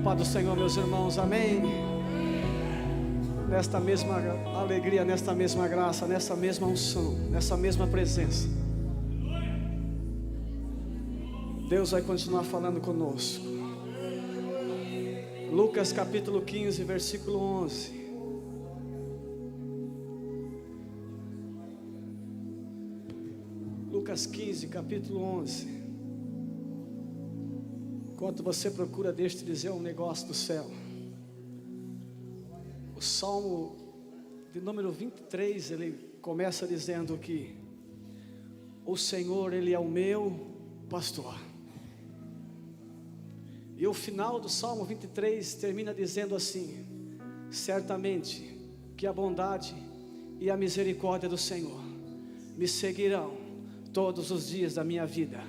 paz do Senhor, meus irmãos, amém? Nesta mesma alegria, nesta mesma graça, nessa mesma unção, nessa mesma presença, Deus vai continuar falando conosco. Lucas capítulo 15, versículo 11. Lucas 15, capítulo 11. Enquanto você procura, deixa eu te dizer um negócio do céu. O Salmo de número 23, ele começa dizendo que o Senhor, Ele é o meu pastor. E o final do Salmo 23 termina dizendo assim: certamente que a bondade e a misericórdia do Senhor me seguirão todos os dias da minha vida,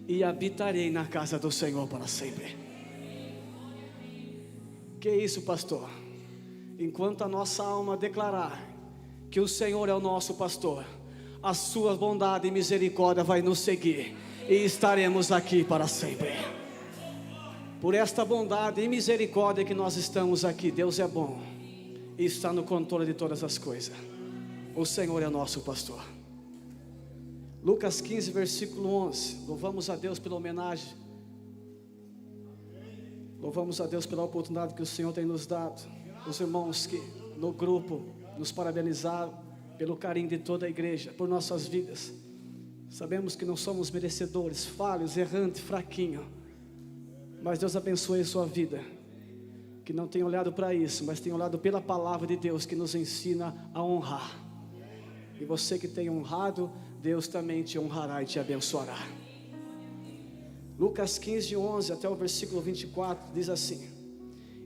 e habitarei na casa do Senhor para sempre. Que isso, pastor? Enquanto a nossa alma declarar que o Senhor é o nosso pastor, a sua bondade e misericórdia vai nos seguir, e estaremos aqui para sempre. Por esta bondade e misericórdia que nós estamos aqui. Deus é bom e está no controle de todas as coisas. O Senhor é o nosso pastor. Lucas 15, versículo 11. Louvamos a Deus pela homenagem. Louvamos a Deus pela oportunidade que o Senhor tem nos dado. Os irmãos que no grupo nos parabenizaram pelo carinho de toda a igreja, por nossas vidas. Sabemos que não somos merecedores, falhos, errantes, fraquinhos, mas Deus abençoe a sua vida, que não tem olhado para isso, mas tem olhado pela palavra de Deus, que nos ensina a honrar. E você que tem honrado, Deus também te honrará e te abençoará. Lucas 15, 11 até o versículo 24 diz assim: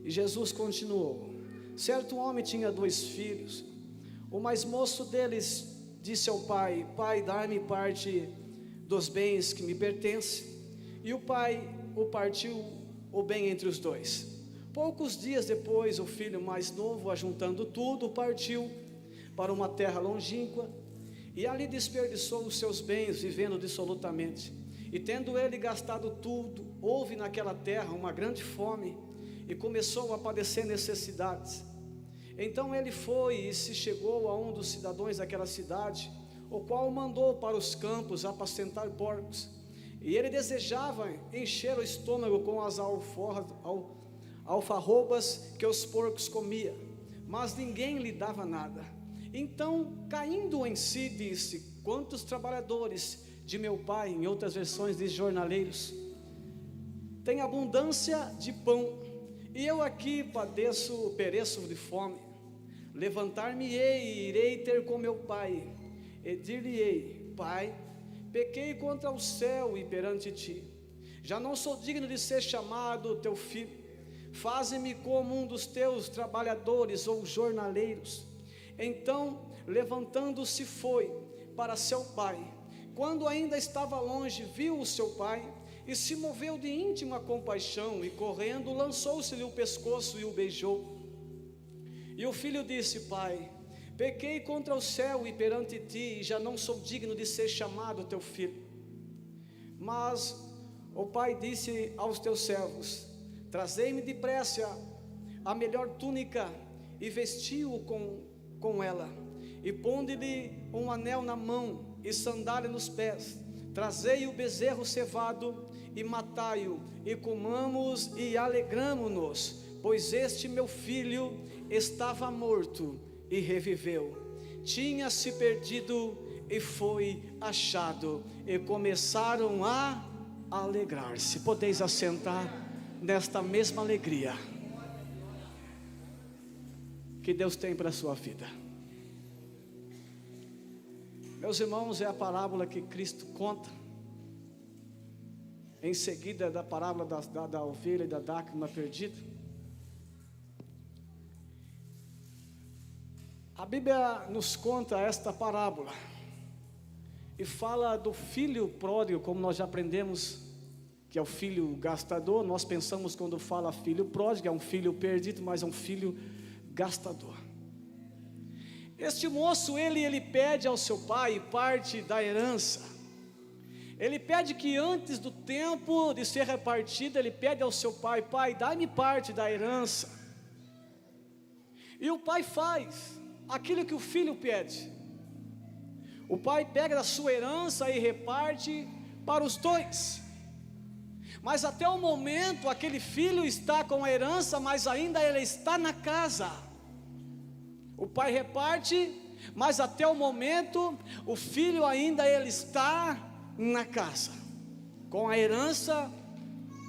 e Jesus continuou: certo homem tinha 2 filhos. O mais moço deles disse ao pai: pai, dá-me parte dos bens que me pertencem. E o pai o partiu o bem entre os 2. Poucos dias depois, o filho mais novo, ajuntando tudo, partiu para uma terra longínqua, e ali desperdiçou os seus bens, vivendo dissolutamente. E tendo ele gastado tudo, houve naquela terra uma grande fome, e começou a padecer necessidades. Então ele foi e se chegou a um dos cidadãos daquela cidade, o qual o mandou para os campos apacentar porcos. E ele desejava encher o estômago com as alfarrobas que os porcos comiam, mas ninguém lhe dava nada. Então, caindo em si, disse: quantos trabalhadores de meu pai, em outras versões diz jornaleiros, têm abundância de pão, e eu aqui pereço de fome. Levantar-me-ei e irei ter com meu pai, e dir-lhe-ei: pai, pequei contra o céu e perante ti, já não sou digno de ser chamado teu filho. Faze-me como um dos teus trabalhadores ou jornaleiros. Então, levantando-se, foi para seu pai. Quando ainda estava longe, viu o seu pai e se moveu de íntima compaixão, e correndo lançou-se-lhe o pescoço e o beijou. E o filho disse: pai, pequei contra o céu e perante ti, e já não sou digno de ser chamado teu filho. Mas o pai disse aos teus servos: trazei-me depressa a melhor túnica, e vestiu-o com ela, e ponde-lhe um anel na mão e sandália nos pés. Trazei o bezerro cevado e matai-o, e comamos e alegramo-nos, pois este meu filho estava morto e reviveu, tinha-se perdido e foi achado, e começaram a alegrar-se. Podeis assentar nesta mesma alegria que Deus tem para a sua vida. Meus irmãos, é a parábola que Cristo conta, em seguida da parábola da ovelha e da dracma perdida. A Bíblia nos conta esta parábola e fala do filho pródigo, como nós já aprendemos, que é o filho gastador. Nós pensamos, quando fala filho pródigo, é um filho perdido, mas é um filho gastador. Este moço, ele pede ao seu pai parte da herança. Ele pede que antes do tempo de ser repartido, ele pede ao seu pai: pai, dá-me parte da herança. E o pai faz aquilo que o filho pede. O pai pega da sua herança e reparte para os dois. Mas até o momento, aquele filho está com a herança, mas ainda ele está na casa. O pai reparte, mas até o momento, o filho ainda ele está na casa, com a herança,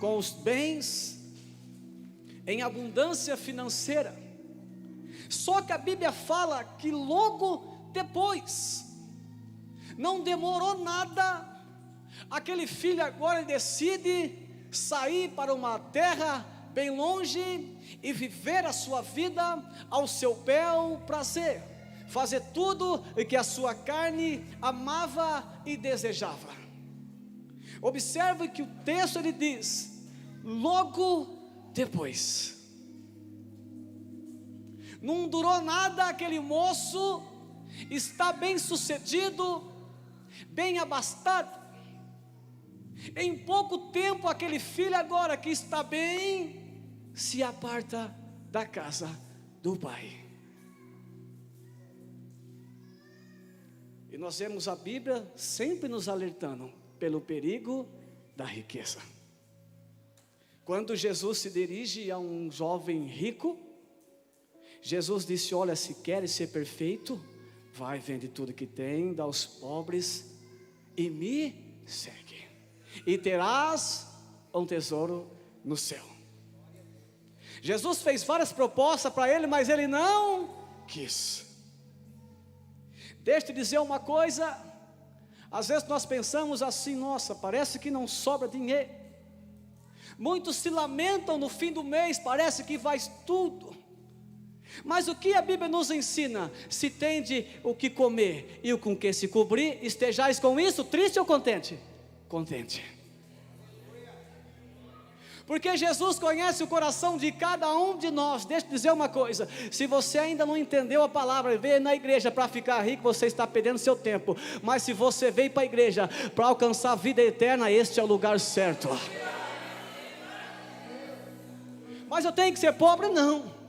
com os bens, em abundância financeira. Só que a Bíblia fala que logo depois, não demorou nada, aquele filho agora decide sair para uma terra bem longe e viver a sua vida ao seu bel prazer, fazer tudo o que a sua carne amava e desejava. Observe que o texto ele diz: logo depois. Não durou nada, aquele moço está bem sucedido, bem abastado. Em pouco tempo, aquele filho agora que está bem, se aparta da casa do pai. E nós vemos a Bíblia sempre nos alertando pelo perigo da riqueza. Quando Jesus se dirige a um jovem rico, Jesus disse: olha, se queres ser perfeito, vai, vende tudo que tem, dá aos pobres e me segue, e terás um tesouro no céu. Jesus fez várias propostas para ele, mas ele não quis. Deixa eu te dizer uma coisa, às vezes nós pensamos assim: nossa, parece que não sobra dinheiro. Muitos se lamentam no fim do mês, parece que vai tudo. Mas o que a Bíblia nos ensina? Se tende o que comer e o com que se cobrir, estejais com isso triste ou contente? Contente. Porque Jesus conhece o coração de cada um de nós. Deixa eu dizer uma coisa: se você ainda não entendeu a palavra, veio na igreja para ficar rico, você está perdendo seu tempo. Mas se você veio para a igreja para alcançar a vida eterna, este é o lugar certo. Mas eu tenho que ser pobre? Não.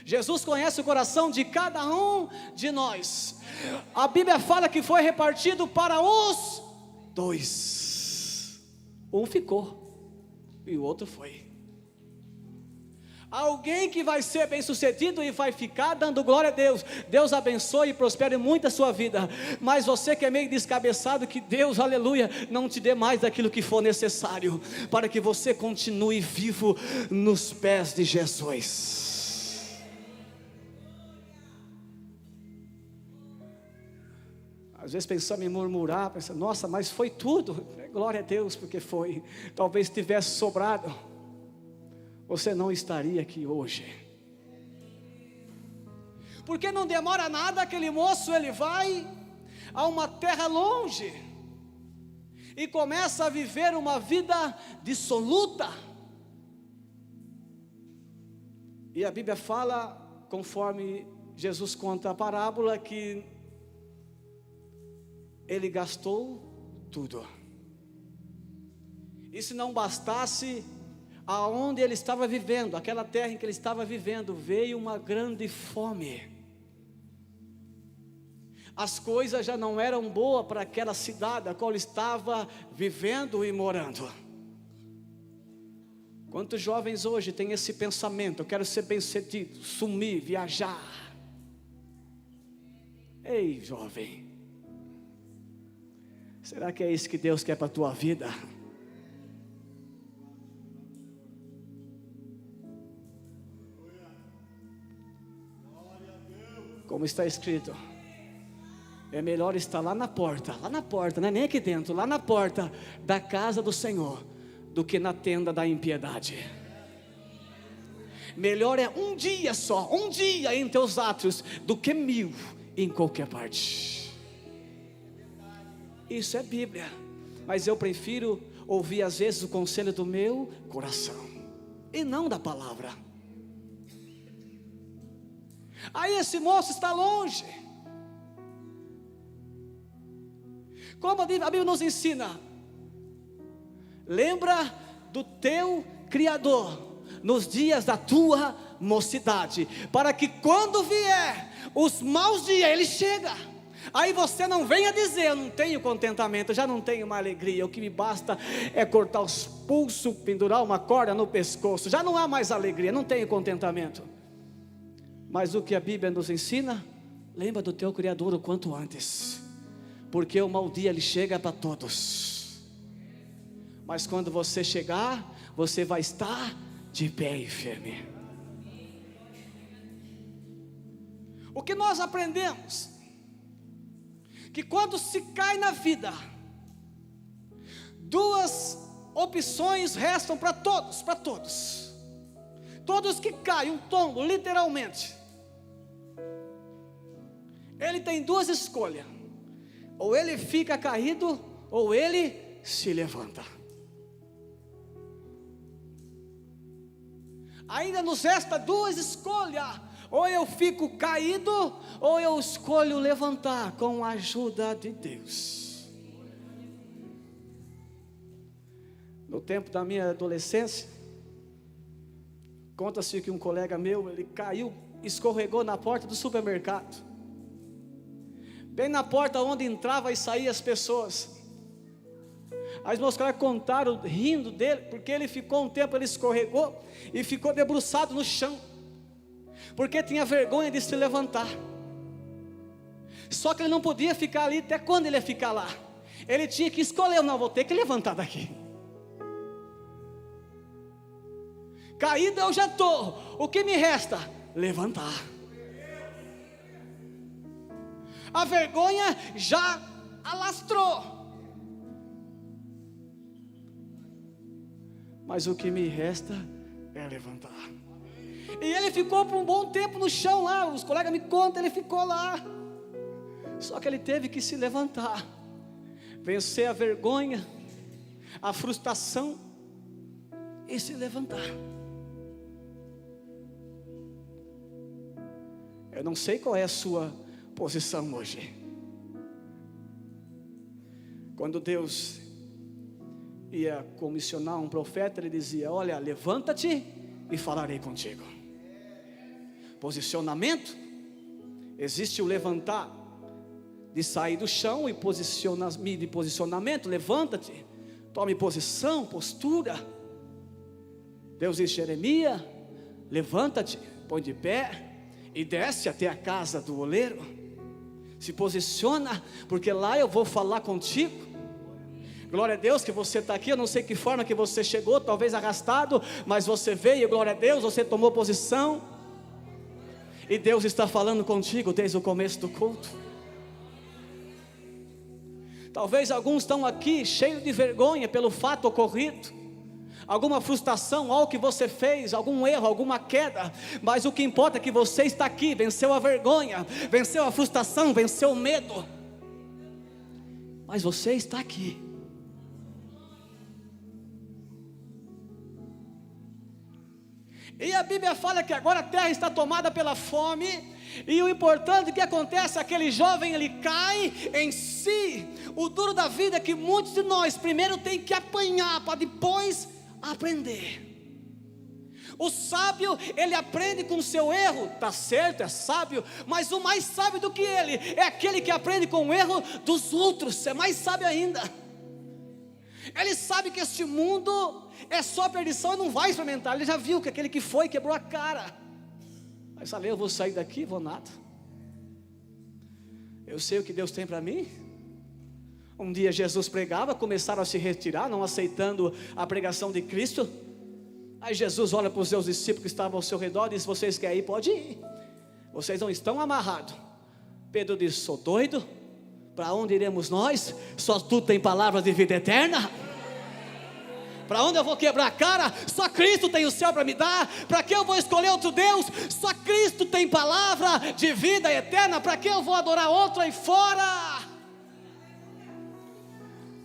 Jesus conhece o coração de cada um de nós. A Bíblia fala que foi repartido para os dois. Um ficou e o outro foi. Alguém que vai ser bem sucedido e vai ficar dando glória a Deus. Deus abençoe e prospere muito a sua vida. Mas você que é meio descabeçado, que Deus, aleluia, não te dê mais daquilo que for necessário, para que você continue vivo nos pés de Jesus. Às vezes pensamos em murmurar, pensando: nossa, mas foi tudo. Glória a Deus, porque foi. Talvez tivesse sobrado, você não estaria aqui hoje. Porque não demora nada, aquele moço ele vai a uma terra longe e começa a viver uma vida dissoluta. E a Bíblia fala, conforme Jesus conta a parábola, que ele gastou tudo. E se não bastasse, aonde ele estava vivendo, aquela terra em que ele estava vivendo, veio uma grande fome. As coisas já não eram boas para aquela cidade a qual ele estava vivendo e morando. Quantos jovens hoje têm esse pensamento: eu quero ser bem-sucedido, sumir, viajar? Ei, jovem, será que é isso que Deus quer para a tua vida? Como está escrito, é melhor estar lá na porta, não é nem aqui dentro, lá na porta da casa do Senhor, do que na tenda da impiedade. Melhor é um dia só, um dia em teus átrios, do que 1000 em qualquer parte. Isso é Bíblia. Mas eu prefiro ouvir às vezes o conselho do meu coração e não da palavra. Aí esse moço está longe. Como a Bíblia nos ensina, Lembra do teu Criador nos dias da tua mocidade, para que quando vier os maus dias, Ele chega. Aí você não venha dizer: eu não tenho contentamento, já não tenho uma alegria, o que me basta é cortar os pulsos, pendurar uma corda no pescoço, já não há mais alegria, não tenho contentamento. Mas o que a Bíblia nos ensina: lembra do teu Criador o quanto antes, porque o mau dia Ele chega para todos. Mas quando você chegar, você vai estar de pé e firme. O que nós aprendemos? Que quando se cai na vida, duas opções restam para todos, todos que caem, um tombo, literalmente. Ele tem duas escolhas: ou ele fica caído, ou ele se levanta. Ainda nos resta duas escolhas: ou eu fico caído, ou eu escolho levantar com a ajuda de Deus. No tempo da minha adolescência, conta-se que um colega meu, ele caiu, escorregou na porta do supermercado, bem na porta onde entrava e saía as pessoas. Aí meus colegas contaram, rindo dele, porque ele ficou um tempo, ele escorregou e ficou debruçado no chão, porque tinha vergonha de se levantar. Só que ele não podia ficar ali. Até quando ele ia ficar lá? Ele tinha que escolher: não, vou ter que levantar daqui. Caído eu já estou, o que me resta? Levantar. A vergonha já alastrou, mas o que me resta é levantar. E ele ficou por um bom tempo no chão lá. Os colegas me contam, ele ficou lá. Só que ele teve que se levantar, vencer a vergonha, a frustração e se levantar. Eu não sei qual é a sua posição hoje. Quando Deus ia comissionar um profeta, Ele dizia: olha, levanta-te e falarei contigo. Posicionamento: existe o levantar, de sair do chão, e de posicionamento: levanta-te, tome posição, postura. Deus disse: Jeremias, levanta-te, põe de pé e desce até a casa do oleiro. Se posiciona, porque lá eu vou falar contigo. Glória a Deus que você está aqui. Eu não sei que forma que você chegou, talvez arrastado, mas você veio, glória a Deus, você tomou posição, e Deus está falando contigo desde o começo do culto. Talvez alguns estão aqui cheios de vergonha pelo fato ocorrido, alguma frustração, algo que você fez, algum erro, alguma queda. Mas o que importa é que você está aqui, venceu a vergonha, venceu a frustração, venceu o medo. Mas você está aqui. E a Bíblia fala que agora a terra está tomada pela fome. E o importante que acontece, aquele jovem, ele cai em si. O duro da vida é que muitos de nós primeiro tem que apanhar para depois aprender. O sábio, ele aprende com o seu erro, está certo, é sábio. Mas o mais sábio do que ele é aquele que aprende com o erro dos outros. É mais sábio ainda. Ele sabe que este mundo é só perdição e não vai experimentar. Ele já viu que aquele que foi quebrou a cara. Mas sabe, eu vou sair daqui, vou nada. Eu sei o que Deus tem para mim. Um dia Jesus pregava, começaram a se retirar, não aceitando a pregação de Cristo. Aí Jesus olha para os seus discípulos que estavam ao seu redor e diz: vocês querem ir? Pode ir, vocês não estão amarrados. Pedro disse: sou doido? Para onde iremos nós? Só tu tem palavras de vida eterna. Para onde eu vou quebrar a cara? Só Cristo tem o céu para me dar. Para que eu vou escolher outro Deus? Só Cristo tem palavra de vida eterna. Para que eu vou adorar outro aí fora?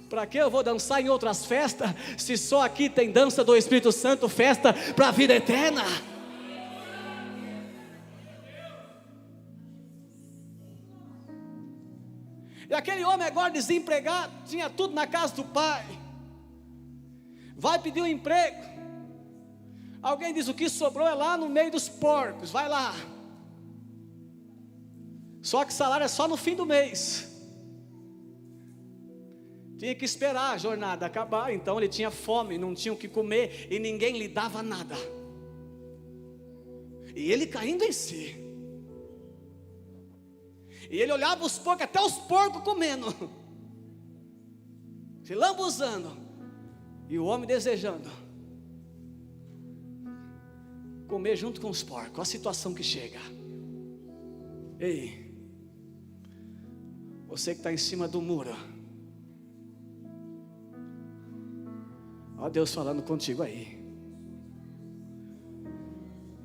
Para que eu vou dançar em outras festas, se só aqui tem dança do Espírito Santo, festa para a vida eterna? E aquele homem agora desempregado, tinha tudo na casa do pai. vai pedir um emprego. Alguém diz: o que sobrou é lá no meio dos porcos, vai lá. Só que salário é só no fim do mês. Tinha que esperar a jornada acabar. Então ele tinha fome, não tinha o que comer, e ninguém lhe dava nada. E ele caindo em si. E ele olhava os porcos, até os porcos comendo, se lambuzando. E o homem desejando comer junto com os porcos. Olha a situação que chega. Ei, você que está em cima do muro, olha Deus falando contigo aí.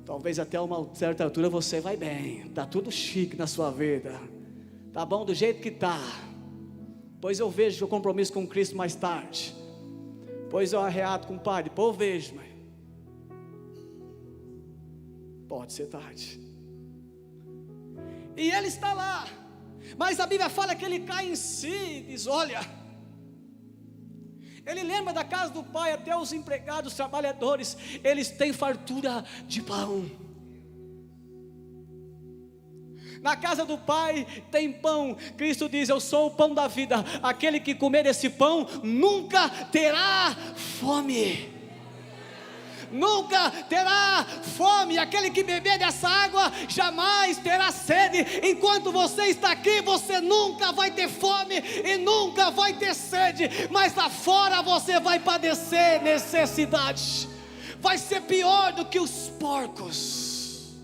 Talvez até uma certa altura você vai bem, está tudo chique na sua vida, está bom do jeito que está. Pois eu vejo o compromisso com Cristo mais tarde. Pois eu arreato com o Pai, depois eu vejo, mas pode ser tarde. E ele está lá, mas a Bíblia fala que ele cai em si e diz: olha, ele lembra da casa do pai, até os empregados, os trabalhadores, eles têm fartura de pão. Na casa do pai tem pão. Cristo diz: eu sou o pão da vida, aquele que comer desse pão nunca terá fome. Nunca terá fome. Aquele que beber dessa água jamais terá sede. Enquanto você está aqui, você nunca vai ter fome e nunca vai ter sede. Mas lá fora você vai padecer necessidade. Vai ser pior do que os porcos.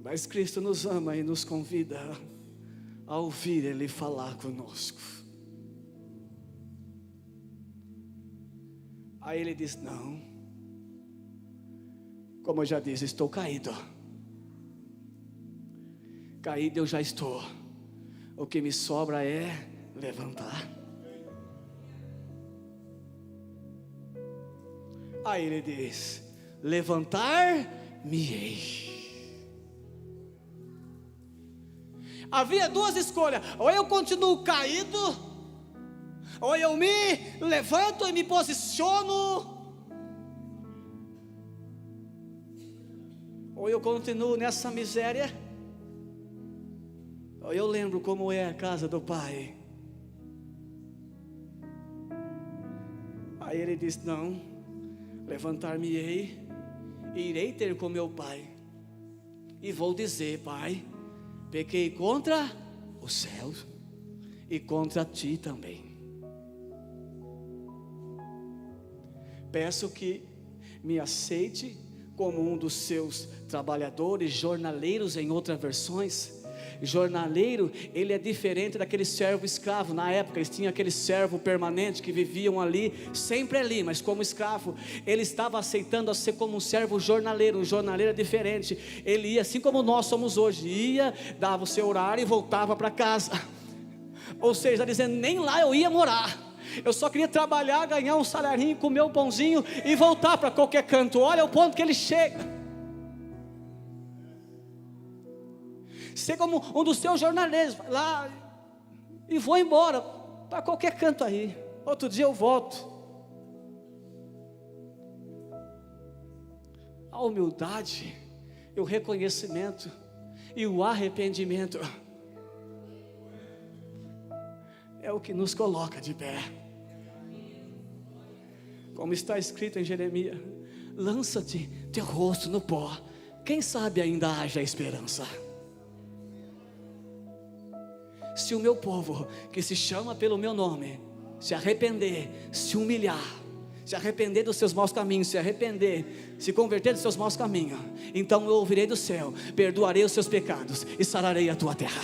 Mas Cristo nos ama e nos convida a ouvir Ele falar conosco. Aí ele diz: não, como eu já disse, estou caído. Caído eu já estou. O que me sobra é levantar. Aí ele diz: levantar-me-ei. Havia duas escolhas: ou eu continuo caído, ou eu me levanto e me posiciono, ou eu continuo nessa miséria, ou eu lembro como é a casa do Pai. Aí ele diz: não, levantar-me-ei, irei ter com meu Pai, e vou dizer: Pai, pequei contra os céus e contra ti também. Peço que me aceite como um dos seus trabalhadores, jornaleiros em outras versões. Jornaleiro, ele é diferente daquele servo escravo. Na época eles tinham aquele servo permanente que viviam ali, sempre ali, mas como escravo. Ele estava aceitando a ser como um servo jornaleiro. Um jornaleiro é diferente. Ele ia assim como nós somos hoje, ia, dava o seu horário e voltava para casa. Ou seja, está dizendo: nem lá eu ia morar, eu só queria trabalhar, ganhar um salarinho, comer um pãozinho e voltar para qualquer canto. Olha o ponto que ele chega. Ser como um dos seus jornaleiros, vai lá e vou embora para qualquer canto aí. Outro dia eu volto. A humildade, e o reconhecimento e o arrependimento é o que nos coloca de pé. Como está escrito em Jeremias: lança-te teu rosto no pó, quem sabe ainda haja esperança. Se o meu povo, que se chama pelo meu nome, se arrepender, se humilhar, se arrepender dos seus maus caminhos, se arrepender, se converter dos seus maus caminhos, então eu ouvirei do céu, perdoarei os seus pecados e sararei a tua terra.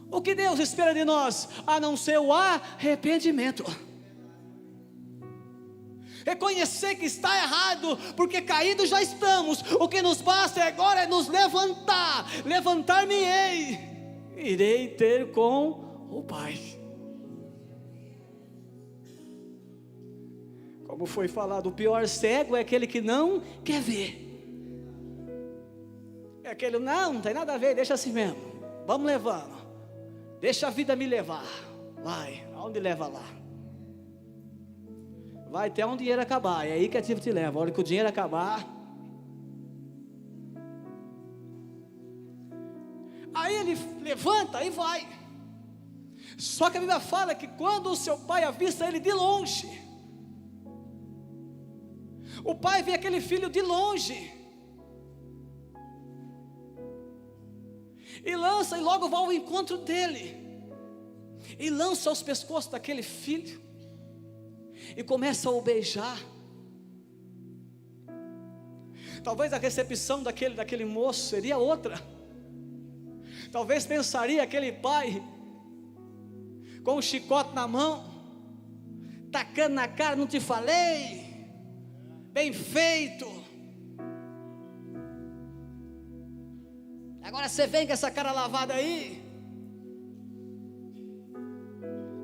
O que Deus espera de nós, a não ser o arrependimento. Reconhecer que está errado, porque caídos já estamos. O que nos basta agora é nos levantar. Levantar-me-ei, irei ter com o Pai. Como foi falado, o pior cego é aquele que não quer ver. É aquele, não tem nada a ver, deixa assim mesmo. Vamos levando. Deixa a vida me levar. Vai, aonde leva lá? Vai até onde o dinheiro acabar. É aí que a vida te leva. A hora que o dinheiro acabar. Aí ele levanta e vai. Só que a Bíblia fala que quando o seu pai avista ele de longe, o pai vê aquele filho de longe e lança, e logo vai ao encontro dele, e lança aos pescoços daquele filho, e começa a o beijar. Talvez a recepção daquele moço seria outra. Talvez pensaria aquele pai, com um chicote na mão, tacando na cara, não te falei? Bem feito. Agora você vem com essa cara lavada aí.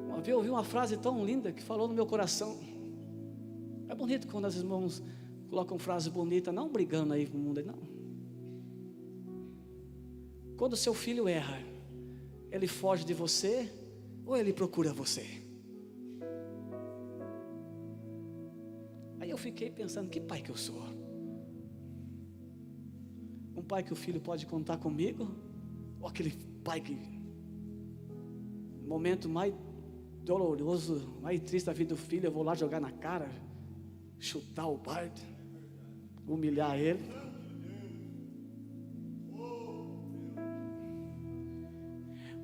Uma vez eu ouvi uma frase tão linda que falou no meu coração. É bonito quando os irmãos colocam frase bonita, não brigando aí com o mundo, não. Quando seu filho erra, ele foge de você ou ele procura você? Aí eu fiquei pensando, que pai que eu sou? Um pai que o filho pode contar comigo? Ou aquele pai que, no momento mais doloroso, mais triste da vida do filho, eu vou lá jogar na cara, chutar o bardo, humilhar ele?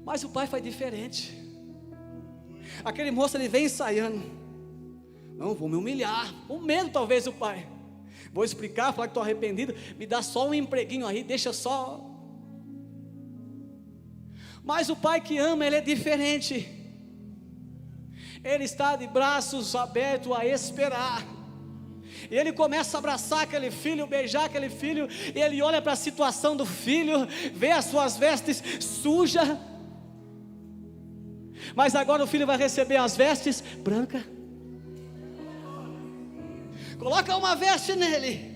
Mas o pai foi diferente. Aquele moço, ele vem ensaiando. Não, vou me humilhar. Com medo talvez o pai. Vou explicar, falar que estou arrependido. Me dá só um empreguinho aí, deixa só. Mas o pai que ama, ele é diferente. Ele está de braços abertos a esperar. E ele começa a abraçar aquele filho, beijar aquele filho. E ele olha para a situação do filho, vê as suas vestes sujas. Mas agora o filho vai receber as vestes brancas. Coloca uma veste nele,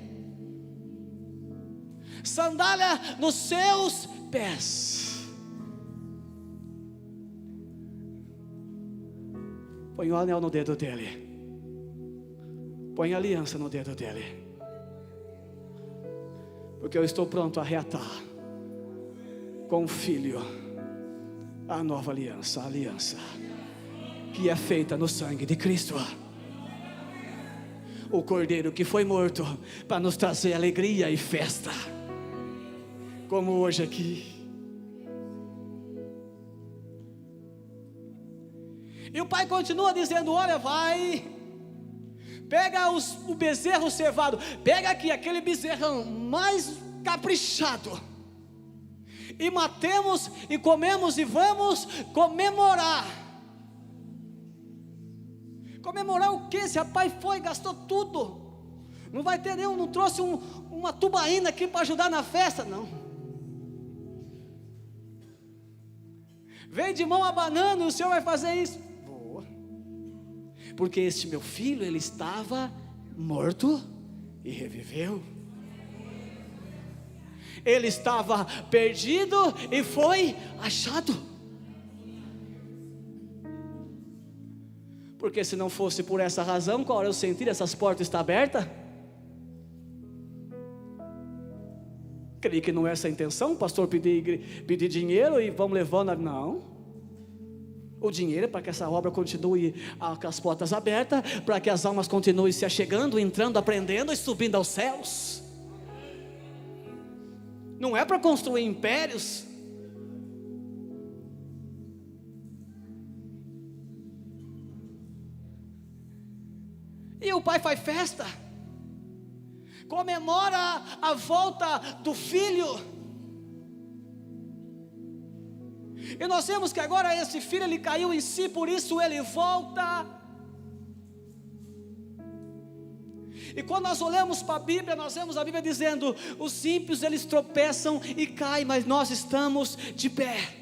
sandália nos seus pés. Põe o anel no dedo dele, põe a aliança no dedo dele, porque eu estou pronto a reatar com o filho a nova aliança, a aliança que é feita no sangue de Cristo, o Cordeiro que foi morto para nos trazer alegria e festa, como hoje aqui. E o pai continua dizendo: olha, vai, pega o bezerro cevado, pega aqui aquele bezerrão mais caprichado, e matemos e comemos e vamos comemorar. Comemorar o que? Esse rapaz foi, gastou tudo. Não vai ter nenhum, não trouxe uma tubaína aqui para ajudar na festa, não. Vem de mão abanando, o Senhor vai fazer isso. Boa. Porque este meu filho, ele estava morto e reviveu. Ele estava perdido e foi achado. Porque se não fosse por essa razão, qual era o sentido? Essas portas estão abertas? Creio que não é essa a intenção. O pastor pedir dinheiro e vamos levando. Não. O dinheiro é para que essa obra continue com as portas abertas, para que as almas continuem se achegando, entrando, aprendendo e subindo aos céus. Não é para construir impérios. E o pai faz festa, comemora a volta do filho. E nós vemos que agora esse filho, ele caiu em si, por isso ele volta. E quando nós olhamos para a Bíblia, nós vemos a Bíblia dizendo: os ímpios eles tropeçam e caem, mas nós estamos de pé.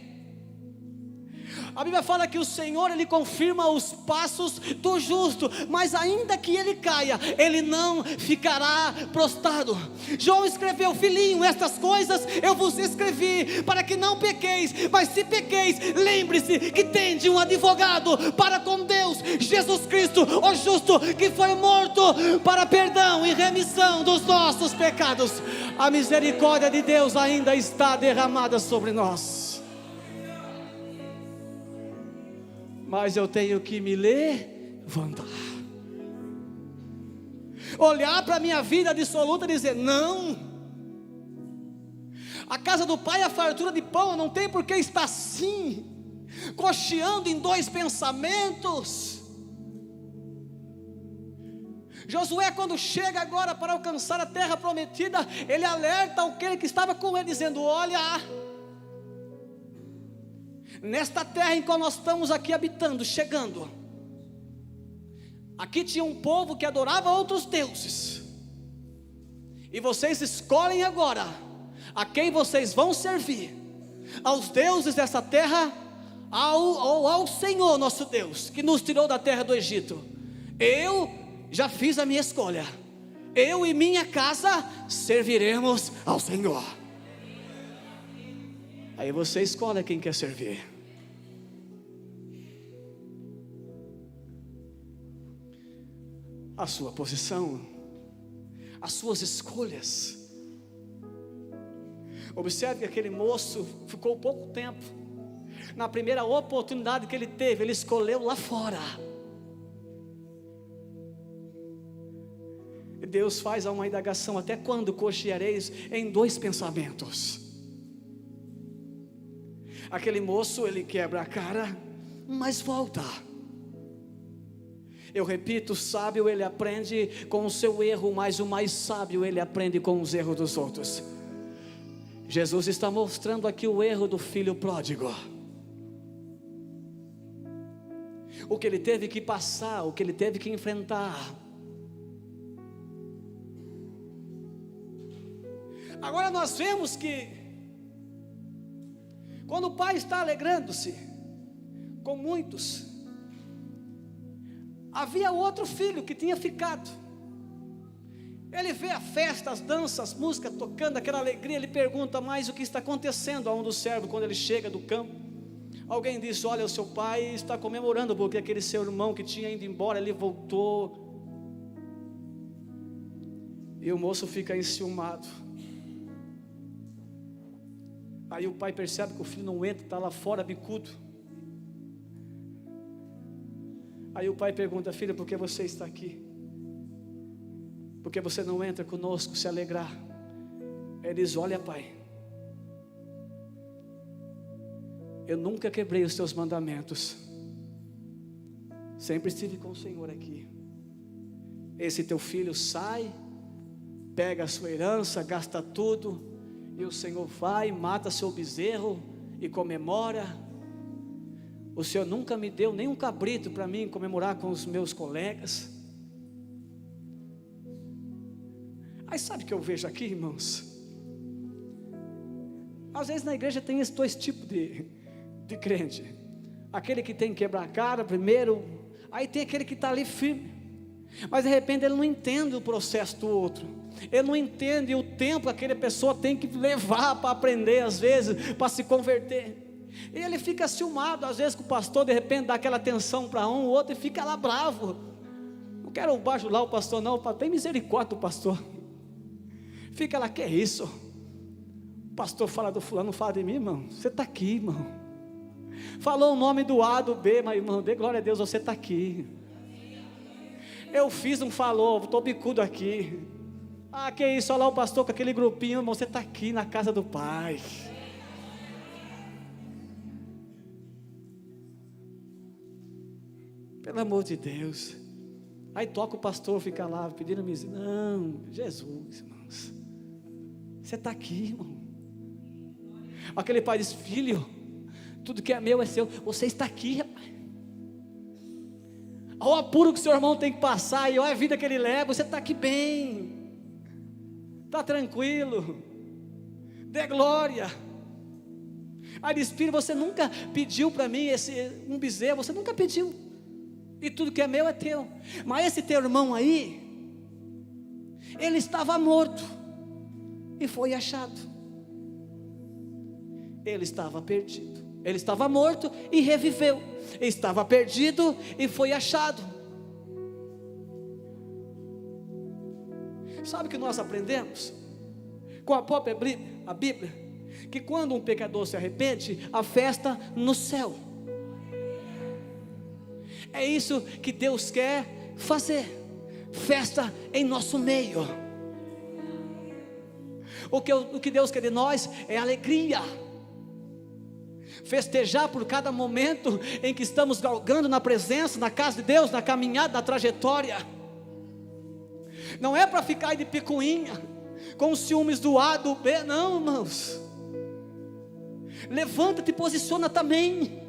A Bíblia fala que o Senhor, Ele confirma os passos do justo, mas ainda que ele caia, ele não ficará prostrado. João escreveu: filhinho, estas coisas eu vos escrevi para que não pequeis, mas se pequeis, lembre-se que tende um advogado para com Deus, Jesus Cristo, o justo, que foi morto para perdão e remissão dos nossos pecados. A misericórdia de Deus ainda está derramada sobre nós, mas eu tenho que me levantar, olhar para a minha vida dissoluta e dizer: não, a casa do Pai é a fartura de pão, não tem por que estar assim, cocheando em dois pensamentos. Josué, quando chega agora para alcançar a terra prometida, ele alerta aquele que estava com ele, dizendo: olha, nesta terra em que nós estamos aqui habitando, chegando, aqui tinha um povo que adorava outros deuses, e vocês escolhem agora a quem vocês vão servir: aos deuses dessa terra, ou ao Senhor nosso Deus, que nos tirou da terra do Egito. Eu já fiz a minha escolha, eu e minha casa serviremos ao Senhor. Aí você escolhe quem quer servir. A sua posição, as suas escolhas. Observe que aquele moço ficou pouco tempo. Na primeira oportunidade que ele teve, ele escolheu lá fora. Deus faz uma indagação: até quando cocheareis em dois pensamentos? Aquele moço, ele quebra a cara, mas volta. Eu repito, o sábio ele aprende com o seu erro, mas o mais sábio ele aprende com os erros dos outros. Jesus está mostrando aqui o erro do filho pródigo, o que ele teve que passar, o que ele teve que enfrentar. Agora nós vemos que quando o pai está alegrando-se com muitos, havia outro filho que tinha ficado. Ele vê a festa, as danças, as músicas tocando, aquela alegria. Ele pergunta: mas o que está acontecendo? A um dos servos, quando ele chega do campo, alguém disse: olha, o seu pai está comemorando porque aquele seu irmão que tinha ido embora, ele voltou. E o moço fica enciumado. Aí o pai percebe que o filho não entra, está lá fora bicudo. Aí o pai pergunta: filho, por que você está aqui? Por que você não entra conosco se alegrar? Ele diz: olha, pai, eu nunca quebrei os teus mandamentos, sempre estive com o Senhor aqui. Esse teu filho sai, pega a sua herança, gasta tudo, e o Senhor vai, mata seu bezerro e comemora. O Senhor nunca me deu nem um cabrito para mim comemorar com os meus colegas. Aí sabe o que eu vejo aqui, irmãos? Às vezes na igreja tem esses dois tipos de crente: aquele que tem que quebrar a cara primeiro, aí tem aquele que está ali firme, mas de repente ele não entende o processo do outro, ele não entende o tempo que aquela pessoa tem que levar para aprender, às vezes, para se converter. E ele fica ciumado, às vezes, que o pastor de repente dá aquela atenção para um, o outro, e fica lá bravo. Não quero bajular o pastor não, tem misericórdia do pastor. Fica lá: que é isso? O pastor fala do fulano, não fala de mim, irmão. Você está aqui, irmão. Falou o nome do A, do B, mas irmão, dê glória a Deus, você está aqui. Eu fiz, não falou, estou bicudo aqui. Ah, que isso, olha lá o pastor com aquele grupinho, irmão, você está aqui na casa do Pai. Pelo amor de Deus. Aí toca o pastor, fica lá pedindo misericórdia. Não, Jesus, irmãos, você está aqui, irmão. Aquele pai diz: filho, tudo que é meu é seu, você está aqui, rapaz. Olha o apuro que o seu irmão tem que passar, e olha a vida que ele leva, você está aqui bem, está tranquilo, dê glória. Aí diz: filho, você nunca pediu para mim um bezerro, você nunca pediu, e tudo que é meu é teu. Mas esse teu irmão aí, ele estava morto e foi achado. Ele estava perdido. Ele estava morto e reviveu. Ele estava perdido e foi achado. Sabe o que nós aprendemos com a própria Bíblia? Que quando um pecador se arrepende, há festa no céu. É isso que Deus quer fazer, festa em nosso meio. O que Deus quer de nós é alegria, festejar por cada momento em que estamos galgando na presença, na casa de Deus, na caminhada, na trajetória. Não é para ficar de picuinha, com ciúmes do A, do B, não, irmãos. Levanta-te e posiciona também,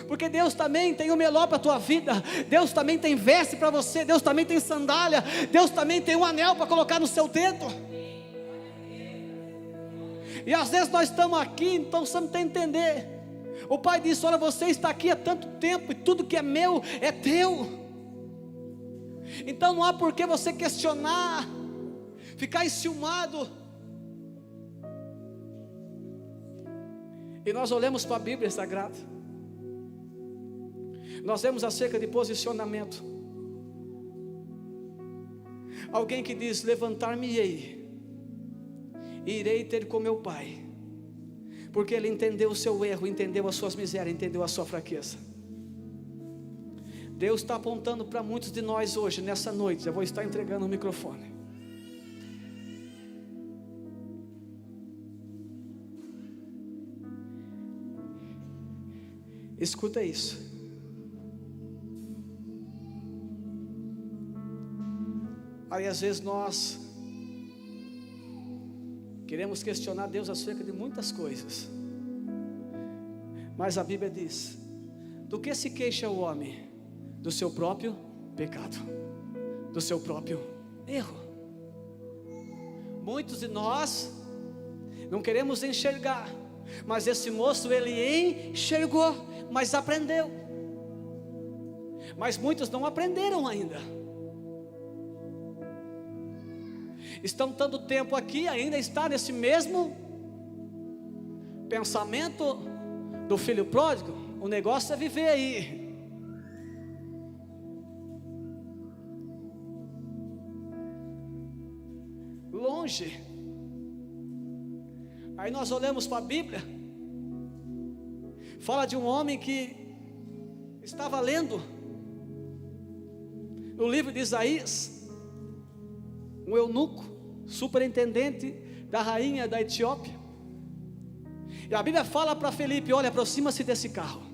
porque Deus também tem o melhor para a tua vida. Deus também tem veste para você, Deus também tem sandália, Deus também tem um anel para colocar no seu dedo. E às vezes nós estamos aqui, então precisamos entender. O pai disse: olha, você está aqui há tanto tempo, e tudo que é meu é teu. Então não há por que você questionar, ficar enciumado. E nós olhamos para a Bíblia Sagrada, nós vemos acerca de posicionamento. Alguém que diz: levantar-me-ei, irei ter com meu pai, porque ele entendeu o seu erro, entendeu as suas misérias, entendeu a sua fraqueza. Deus está apontando para muitos de nós hoje, nessa noite. Eu vou estar entregando o microfone. Escuta isso. Aí às vezes nós queremos questionar Deus acerca de muitas coisas, mas a Bíblia diz: do que se queixa o homem? Do seu próprio pecado, do seu próprio erro. Muitos de nós não queremos enxergar, mas esse moço, ele enxergou, mas aprendeu. Mas muitos não aprenderam ainda. Estão tanto tempo aqui, ainda está nesse mesmo pensamento do filho pródigo. O negócio é viver aí. Longe. Aí nós olhamos para a Bíblia, fala de um homem que estava lendo no livro de Isaías, um eunuco, superintendente da rainha da Etiópia. E a Bíblia fala para Felipe: olha, aproxima-se desse carro.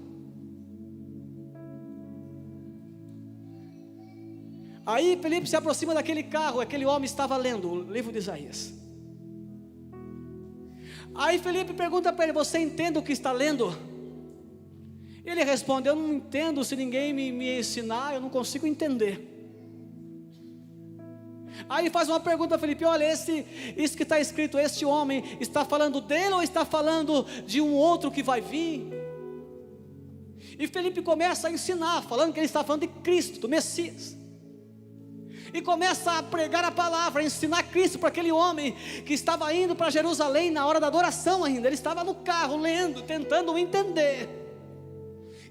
Aí Felipe se aproxima daquele carro. Aquele homem estava lendo o livro de Isaías. Aí Felipe pergunta para ele: você entende o que está lendo? Ele responde: eu não entendo, se ninguém me ensinar, eu não consigo entender. Aí faz uma pergunta a Felipe: olha, isso que está escrito, este homem está falando dele ou está falando de um outro que vai vir? E Felipe começa a ensinar, falando que ele está falando de Cristo, do Messias. E começa a pregar a palavra, a ensinar Cristo para aquele homem que estava indo para Jerusalém na hora da adoração ainda. Ele estava no carro lendo, tentando entender.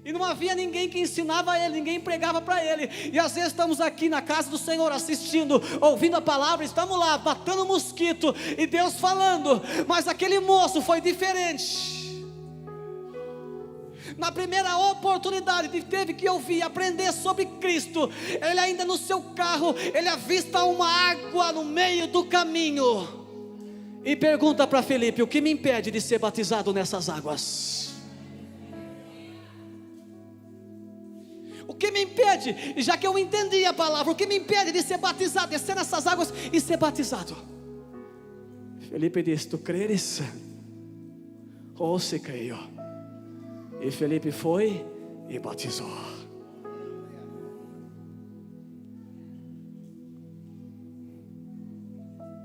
E não havia ninguém que ensinava ele, ninguém pregava para ele. E às vezes estamos aqui na casa do Senhor assistindo, ouvindo a palavra, estamos lá matando mosquito e Deus falando, mas aquele moço foi diferente. Na primeira oportunidade que teve que ouvir, aprender sobre Cristo, ele ainda no seu carro, ele avista uma água no meio do caminho e pergunta para Felipe: o que me impede de ser batizado nessas águas? O que me impede, já que eu entendi a palavra, o que me impede de ser batizado, descer nessas águas e ser batizado? Felipe diz: tu creres? Ou se creio? E Felipe foi e batizou.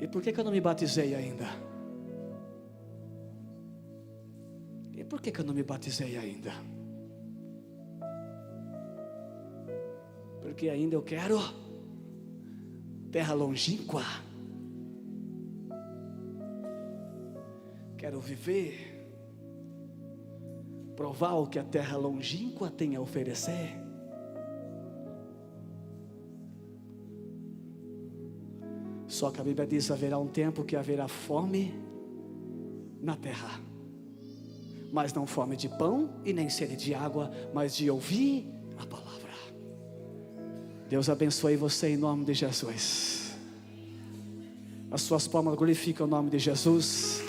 E por que eu não me batizei ainda? E por que eu não me batizei ainda? Porque ainda eu quero terra longínqua. Quero viver, provar o que a terra longínqua tem a oferecer. Só que a Bíblia diz: haverá um tempo que haverá fome na terra, mas não fome de pão e nem sede de água, mas de ouvir a palavra. Deus abençoe você em nome de Jesus. As suas palmas glorificam o nome de Jesus.